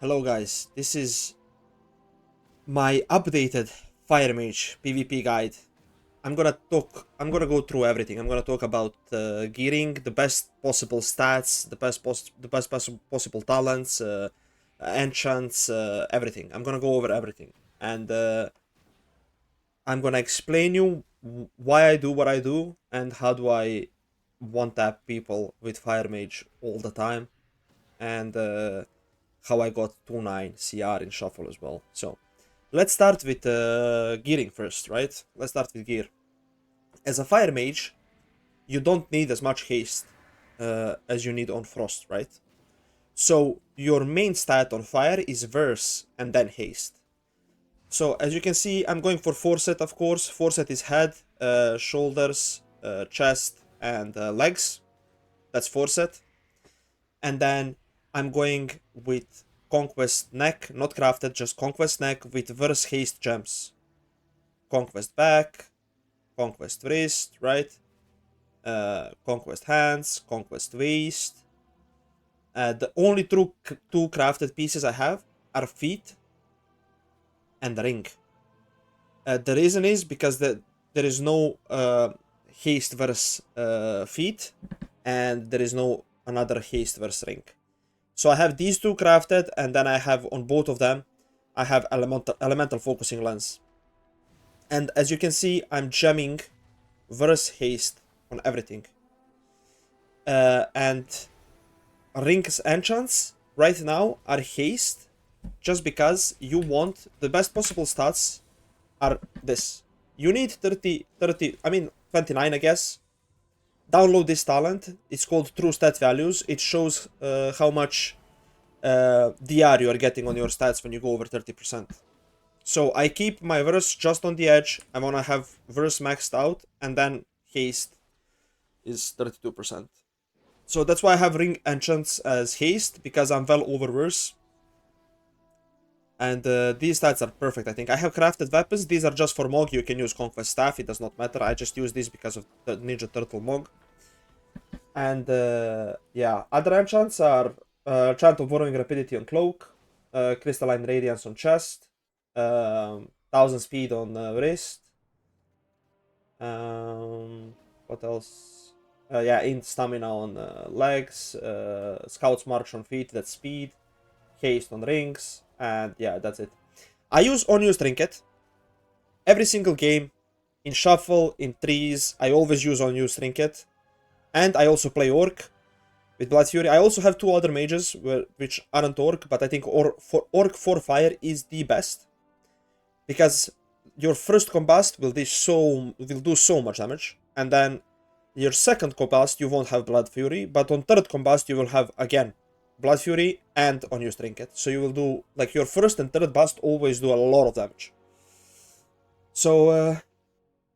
Hello guys, this is my updated Fire Mage PvP guide. I'm gonna go through everything. I'm gonna talk about gearing, the best possible stats, the best possible talents, enchants, everything. I'm gonna go over everything. And I'm gonna explain you why I do what I do and how do I one tap people with Fire Mage all the time. And how I got 2-9 CR in Shuffle as well. So, let's start with gearing first, right? Let's start with gear. As a Fire Mage, you don't need as much haste as you need on Frost, right? So, your main stat on Fire is Verse and then haste. So, as you can see, I'm going for Forset, of course. Forset is head, shoulders, chest, and legs. That's Forset. And then I'm going with Conquest Neck, not crafted, just Conquest Neck with Verse Haste gems. Conquest Back, Conquest Wrist, right? Conquest Hands, Conquest Waist. The only two crafted pieces I have are Feet and Ring. The reason is because there is no Haste versus Feet, and there is no another Haste versus Ring. So I have these two crafted, and then I have on both of them, I have elemental focusing lens. And as you can see, I'm gemming verse haste on everything. And Ring's enchants right now are haste, just because you want the best possible stats are this. You need 29 I guess. Download this talent. It's called True Stat Values. It shows how much DR you are getting on your stats when you go over 30%. So I keep my verse just on the edge. I want to have verse maxed out, and then haste is 32%. So that's why I have ring enchants as haste, because I'm well over verse. And these stats are perfect, I think. I have crafted weapons. These are just for Mog. You can use Conquest Staff. It does not matter. I just use these because of the Ninja Turtle Mog. And yeah, other enchants are Chant of Borrowing Rapidity on Cloak, Crystalline Radiance on Chest, 1000 Speed on Wrist. What else? Yeah, Int Stamina on legs, Scout's March on feet, that's speed, Haste on rings, and yeah, that's it. I use Unused Trinket. Every single game, in Shuffle, in Trees, I always use Unused Trinket. And I also play Orc with Blood Fury. I also have two other mages which aren't Orc, but I think Orc for Fire is the best. Because your first combust will do so much damage, and then your second combust you won't have Blood Fury, but on third combust you will have again Blood Fury and Unused Trinket. So you will do, like, your first and third bust always do a lot of damage. So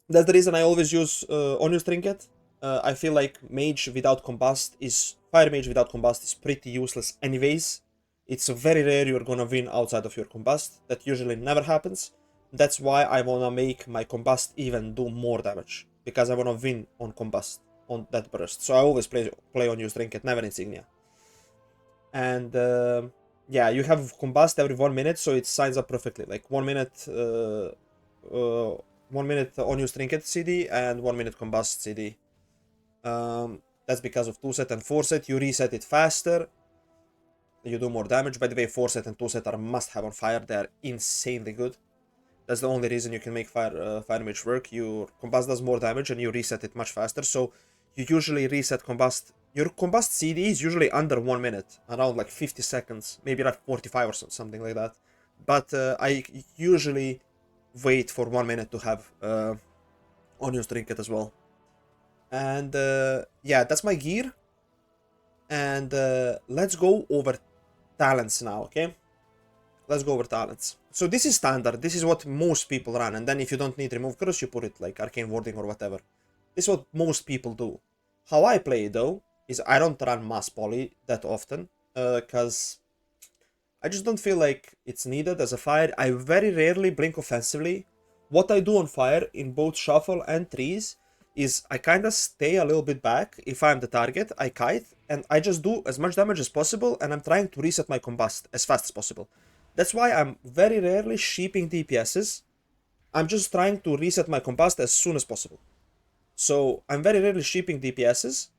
that's the reason I always use Unused Trinket. I feel like Fire Mage without Combust is pretty useless anyways. It's very rare you're gonna win outside of your Combust. That usually never happens. That's why I wanna make my Combust even do more damage. Because I wanna win on Combust, on that burst. So I always play on Used Trinket, never Insignia. And yeah, you have Combust every 1 minute, so it signs up perfectly. Like 1 minute 1 minute Unused Trinket CD and 1 minute Combust CD. That's because of 2-set and 4-set. You reset it faster. You do more damage. By the way, 4-set and 2-set are must-have on Fire. They are insanely good. That's the only reason you can make Fire Mage work. Your Combust does more damage and you reset it much faster. So you usually reset Combust. Your Combust CD is usually under 1 minute. Around like 50 seconds. Maybe like 45 or something like that. But I usually wait for 1 minute to have Unused Trinket as well. And yeah, that's my gear. And let's go over talents now, okay? Let's go over talents. So this is standard. This is what most people run. And then if you don't need Remove Curse, you put it like Arcane Warding or whatever. This is what most people do. How I play it, though, is I don't run Mass Poly that often. Because I just don't feel like it's needed as a Fire. I very rarely blink offensively. What I do on Fire in both Shuffle and Trees is I kind of stay a little bit back. If I'm the target, I kite, and I just do as much damage as possible, and I'm trying to reset my combust as fast as possible. That's why I'm very rarely sheeping DPSs. I'm just trying to reset my combust as soon as possible. So I'm very rarely sheeping DPSs,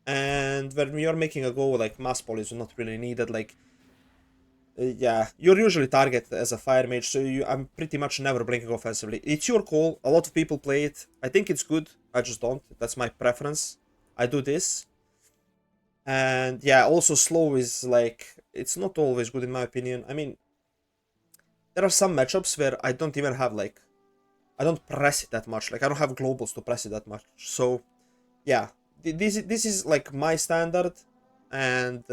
and when you're making a go, like mass poly is not really needed. Like, yeah, you're usually target as a fire mage, so I'm pretty much never blinking offensively. It's your call. A lot of people play it. I think it's good. I just don't. That's my preference. I do this. And yeah, also slow is like, it's not always good in my opinion. I mean, there are some matchups where I don't even have like, I don't press it that much. Like I don't have globals to press it that much. So yeah, this is like my standard, and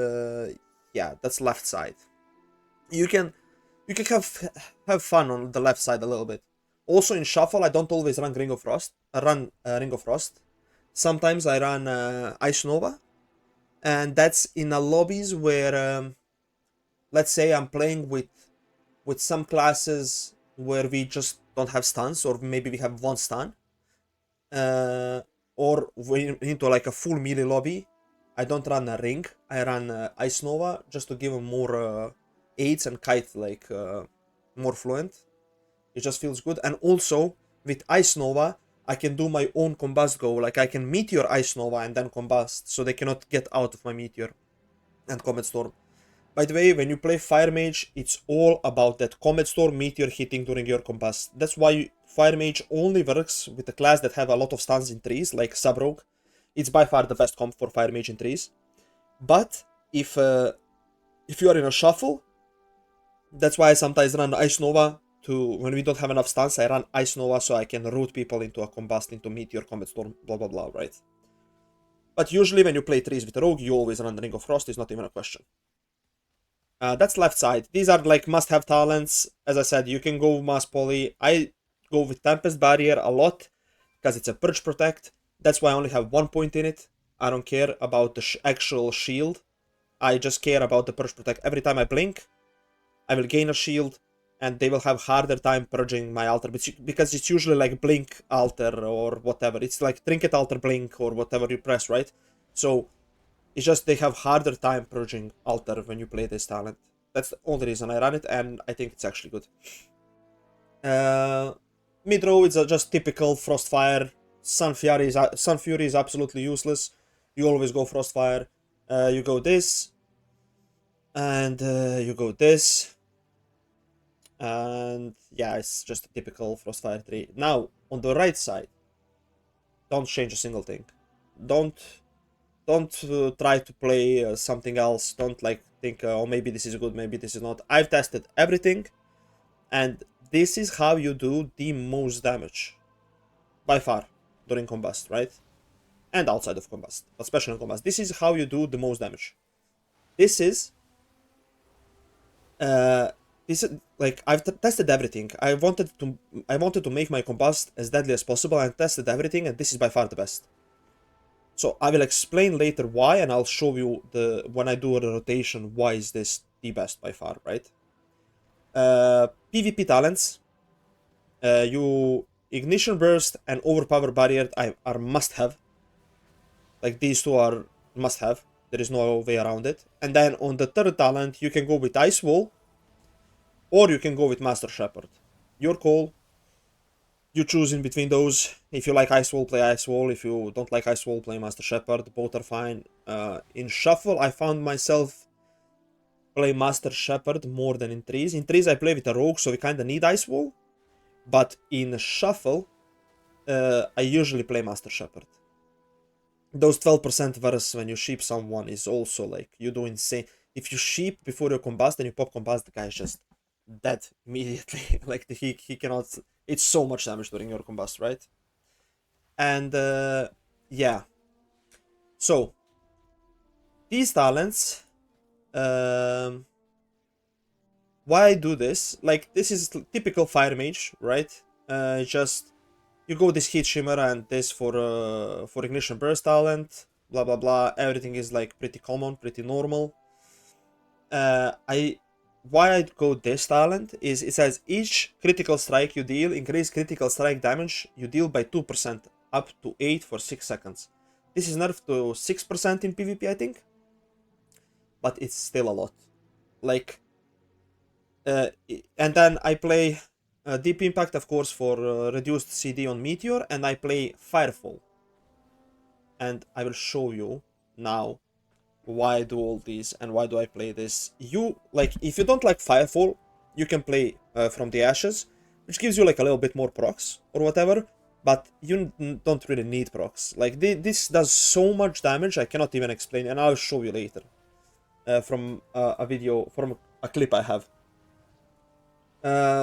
yeah, that's left side. You can have fun on the left side a little bit. Also in shuffle, I don't always run Ring of Frost. I run Ring of Frost. Sometimes I run Ice Nova, and that's in a lobbies where let's say I'm playing with some classes where we just don't have stuns, or maybe we have one stun, uh, or we into like a full melee lobby. I don't run a ring. I run Ice Nova just to give him more aids and kite like more fluent. It just feels good. And also with Ice Nova, I can do my own combust go. Like I can meteor Ice Nova and then combust, so they cannot get out of my meteor and Comet Storm. By the way, when you play Fire Mage, it's all about that Comet Storm meteor hitting during your combust. That's why Fire Mage only works with a class that have a lot of stuns in trees, like Sub-Rogue. It's by far the best comp for Fire Mage in trees. But if you are in a shuffle, that's why I sometimes run Ice Nova to, when we don't have enough stuns, I run Ice Nova so I can route people into a combust, into Meteor, Comet Storm, blah blah blah, right? But usually when you play trees with a rogue, you always run Ring of Frost, it's not even a question. That's left side. These are like must-have talents. As I said, you can go Mass Poly. I go with Tempest Barrier a lot because it's a Purge Protect. That's why I only have 1 point in it. I don't care about the actual shield. I just care about the Purge Protect. Every time I blink, I will gain a shield, and they will have harder time purging my altar, because it's usually like blink altar or whatever. It's like trinket altar blink or whatever you press, right? So it's just they have harder time purging altar when you play this talent. That's the only reason I run it, and I think it's actually good. Mid row is just typical Frostfire. Sun Fury is absolutely useless. You always go Frostfire. You go this, and you go this, and yeah, it's just a typical Frostfire tree. Now on the right side, don't change a single thing. Don't try to play something else. Don't like think, oh, maybe this is good, maybe this is not. I've tested everything, and this is how you do the most damage by far during combust, right? And outside of combust, but especially in combust. This is how you do the most damage. This is like I've tested everything. I wanted to make my combust as deadly as possible, and tested everything, and this is by far the best. So I will explain later why, and I'll show you when I do the rotation why is this the best by far, right? PvP talents. You Ignition Burst and Overpower Barrier are must have. Like these two are must have. There is no way around it. And then on the third talent, you can go with Ice Wall, or you can go with Master Shepherd. Your call. You choose in between those. If you like Ice Wall, play Ice Wall. If you don't like Ice Wall, play Master Shepherd. Both are fine. In Shuffle, I found myself play Master Shepherd more than in Trees. In Trees, I play with a Rogue, so we kinda need Ice Wall. But in Shuffle, I usually play Master Shepherd. Those 12% verse when you sheep someone is also like, you do insane. If you sheep before you combust and you pop combust, the guy is just dead immediately. Like he cannot. It's so much damage during your combust, right? And yeah. So these talents, why I do this? Like this is typical Fire Mage, right? Just you go this Heat Shimmer and this for Ignition Burst talent. Blah blah blah. Everything is like pretty common, pretty normal. Why I go this talent is it says each critical strike you deal increase critical strike damage you deal by 2%, up to 8 for 6 seconds. This is nerfed to 6% in PvP, I think. but it's still a lot. Like, and then I play Deep Impact, of course, for reduced CD on Meteor, and I play Firefall. And I will show you now why I do all these and why do I play this. You, like, if you don't like Firefall, you can play From the Ashes, which gives you like a little bit more procs or whatever, but you don't really need procs. Like, this does so much damage, I cannot even explain, and I'll show you later from a video, from a clip I have.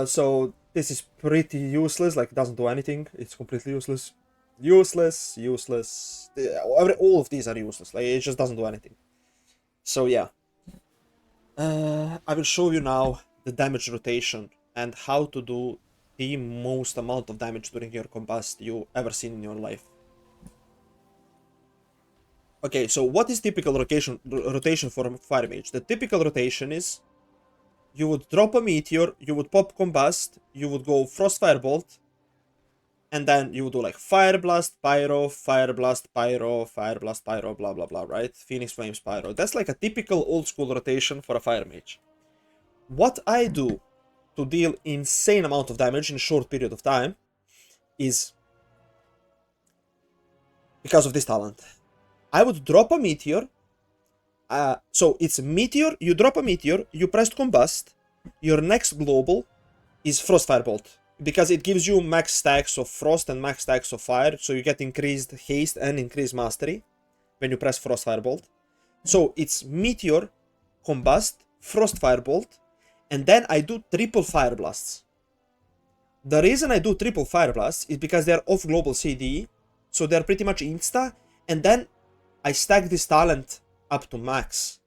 So this is pretty useless, like, it doesn't do anything, it's completely useless. Useless. All of these are useless, like, it just doesn't do anything. So yeah. I will show you now the damage rotation and how to do the most amount of damage during your combust you ever seen in your life. Okay, so what is typical rotation for a fire mage? The typical rotation is you would drop a meteor, you would pop combust, you would go frost firebolt, and then you would do like fire blast, pyro, fire blast, pyro, fire blast, pyro, blah blah blah, right? Phoenix flames, pyro. That's like a typical old school rotation for a fire mage. What I do to deal insane amount of damage in a short period of time is because of this talent. I would drop a meteor. So it's meteor, you drop a meteor, you pressed combust, your next global is frost firebolt, because it gives you max stacks of frost and max stacks of fire, so you get increased haste and increased mastery when you press frost firebolt. So it's meteor, combust, frost firebolt, and then I do triple fire blasts. The reason I do triple fire blasts is because they're off global CD, so they're pretty much insta, and then I stack this talent up to max.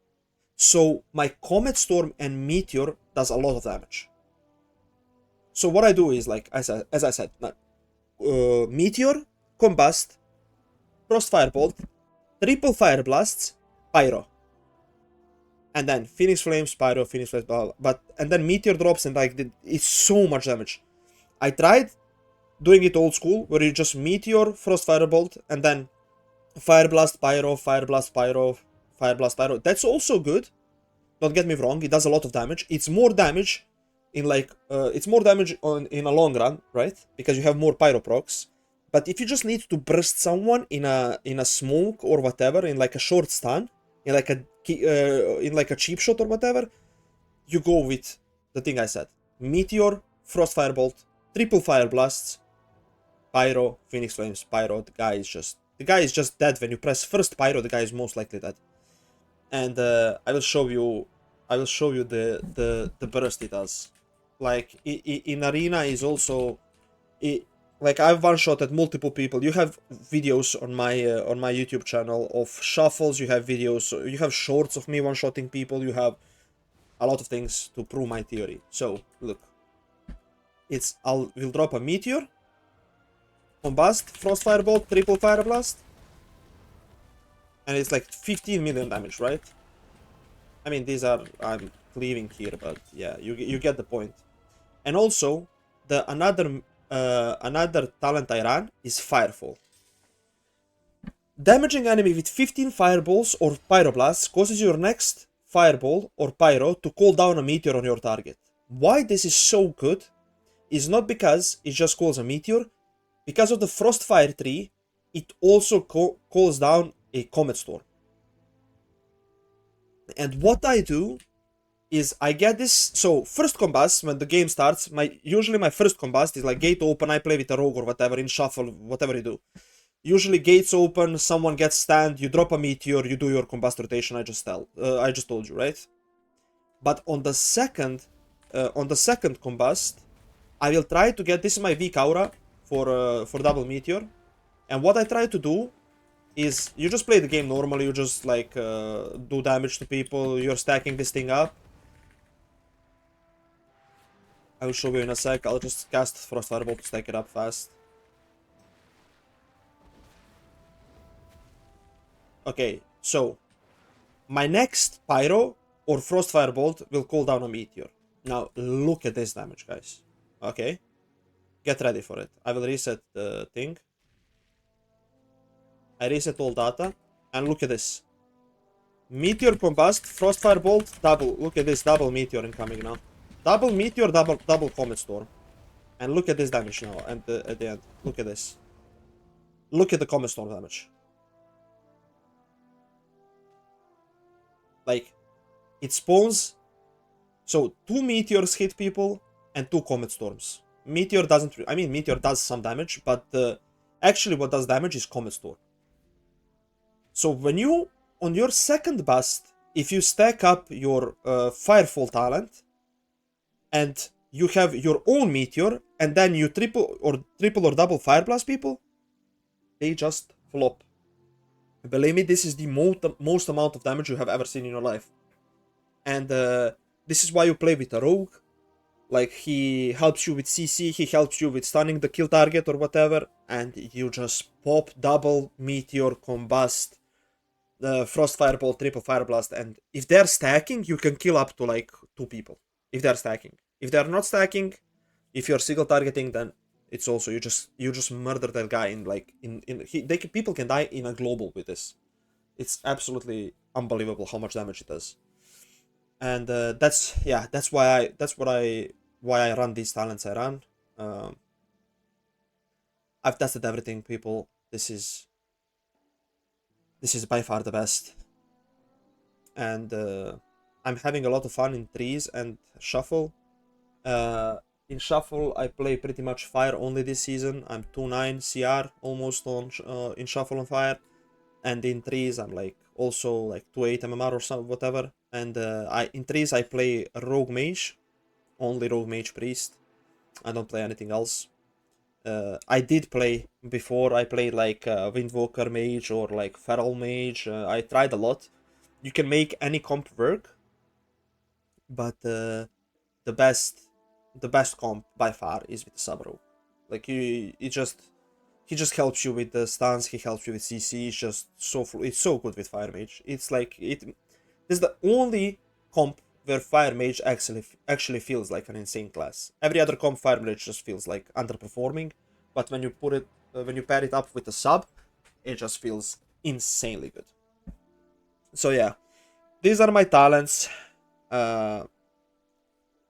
So my Comet Storm and Meteor does a lot of damage. So what I do is, like, as I said, Meteor, Combust, Frost Firebolt, Triple Fire Blasts, Pyro. And then Phoenix Flames, Pyro, Phoenix Flames, blah, blah, and then Meteor drops, and like, it's so much damage. I tried doing it old school, where you just Meteor, Frost Firebolt, and then Fire Blast, Pyro, Fire Blast, Pyro, Fire Blast, Pyro. That's also good. Don't get me wrong, it does a lot of damage. It's more damage in like in a long run, right? Because you have more pyro procs. But if you just need to burst someone in a smoke or whatever, in like a short stun, in like a cheap shot or whatever, you go with the thing I said: Meteor, Frost Firebolt, Triple Fire Blasts, Pyro, Phoenix Flames, Pyro. The guy is just dead. When you press first Pyro, the guy is most likely dead. And I will show you the burst it does. Like, in arena is also, like, I've one-shotted multiple people. You have videos on my YouTube channel of shuffles. You have videos, you have shorts of me one-shotting people. You have a lot of things to prove my theory. So look, we'll drop a meteor, combust, frost firebolt, triple fire blast, and it's like 15 million damage, right? I mean, I'm leaving here, but yeah, you get the point. And also, another talent I ran is Firefall. Damaging enemy with 15 fireballs or pyroblasts causes your next fireball or pyro to call down a meteor on your target. Why this is so good is not because it just calls a meteor. Because of the Frostfire tree, it also calls down a Comet Storm. And what I do is I get this. So first combust, when the game starts, usually my first combust is like gate open. I play with a rogue or whatever in shuffle, whatever you do. Usually gates open, someone gets stand, you drop a meteor, you do your combust rotation. I just told you, right? But on the second combust, I will try to get, this is my weak aura for double meteor, and what I try to do is you just play the game normally. You just like do damage to people. You're stacking this thing up. I will show you in a sec. I'll just cast Frost Firebolt to stack it up fast. Okay, so my next Pyro or Frost Firebolt will call down a Meteor. Now look at this damage, guys. Okay, get ready for it. I will reset the thing. I reset all data, and look at this. Meteor combust, frost firebolt, double. Look at this double meteor incoming now. Double meteor, double comet storm. And look at this damage now at the end. Look at this. Look at the comet storm damage. Like, it spawns. So 2 meteors hit people and 2 comet storms. Meteor doesn't. I mean, meteor does some damage, but actually, what does damage is comet storm. So when you on your second bust, if you stack up your firefall talent, and you have your own meteor, and then you triple or double fire blast people, they just flop. Believe me, this is the most amount of damage you have ever seen in your life. And this is why you play with a rogue. Like, he helps you with CC, he helps you with stunning the kill target or whatever, and you just pop double meteor combust, the frost fireball, triple fire blast, and if they're stacking, you can kill up to like 2 people. If they're stacking. If they're not stacking, if you're single targeting, then it's also you just murder that guy in like people can die in a global with this. It's absolutely unbelievable how much damage it does. And that's why I run these talents I run. I've tested everything, people. This is by far the best. And I'm having a lot of fun in trees and shuffle. In shuffle, I play pretty much fire only this season. I'm 2-9 CR almost on in shuffle and fire, and in trees I'm like also like 2-8 MMR or some whatever. And in trees I play rogue mage, only rogue mage priest. I don't play anything else. I did play before. I played like Windwalker mage or like feral mage. I tried a lot. You can make any comp work, but the best comp by far is with the Sabro. Like he just helps you with the stance. He helps you with CC. It's just it's so good with Fire Mage. It's like it. This is the only comp where Fire Mage actually feels like an insane class. Every other comp Fire Mage just feels like underperforming. But when you when you pair it up with the sub, it just feels insanely good. So yeah, these are my talents.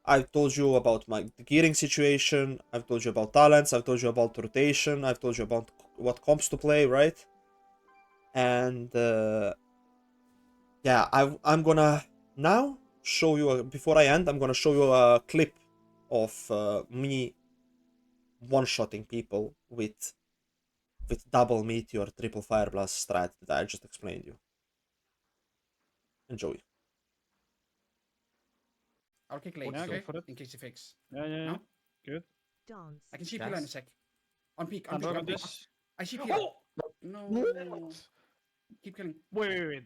I've told you about my gearing situation. I've told you about talents. I've told you about rotation. I've told you about what comps to play, right? And yeah, I'm gonna now show you before I end. I'm gonna show you a clip of me one-shotting people with double meteor, triple fire blast strat that I just explained you. Enjoy. I'll kick late, Yeah, okay? go for it. In case he fakes. Yeah. No? Good. Dance. I can sheep heal in a sec. On peak, on And peak, look on at peak. this. I sheep heal. Oh! No. Keep killing. Wait.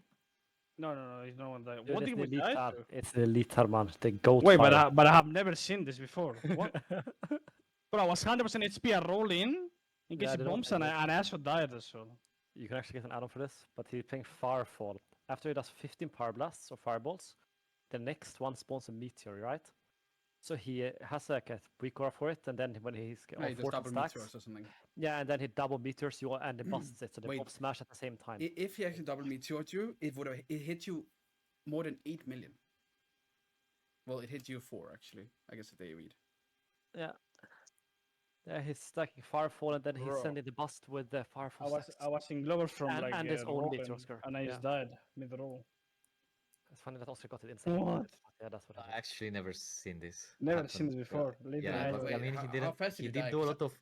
No, he's no one died. Dude, What it's did we die Nilitar. to? It's the Nilitar man, the goat Wait, fire. but I have never seen this before. What? Bro, I was 100% HP. I roll in case Yeah, he they don't bombs, play and this. I also died as well. You can actually get an add-on for this, but he's playing Firefall. After he does 15 Power Blasts or Fireballs, the next one spawns a Meteor, right? So he has like a weak aura for it, and then when he's No, he Oh, does 14 double stacks, meteors or something. yeah, and then he double meteors you and he busts it, so they Wait. both smash at the same time. If he actually double meteored you, it hit you more than 8 million. Well, it hit you 4 actually. I guess if they read. Yeah. Yeah, he's stacking Firefall, and then he's Bro. sending the bust with the Firefall I stacks. was in Glover from And- like and his own Robin, meteor score, and I just yeah. died mid roll. It's funny that Oscar got it inside. What? Yeah, that's what I happened. actually never seen this. Never happen. seen this before. Leave Yeah, me but alone. I mean, How he didn't. fast did He he did die? do a 'Cause lot of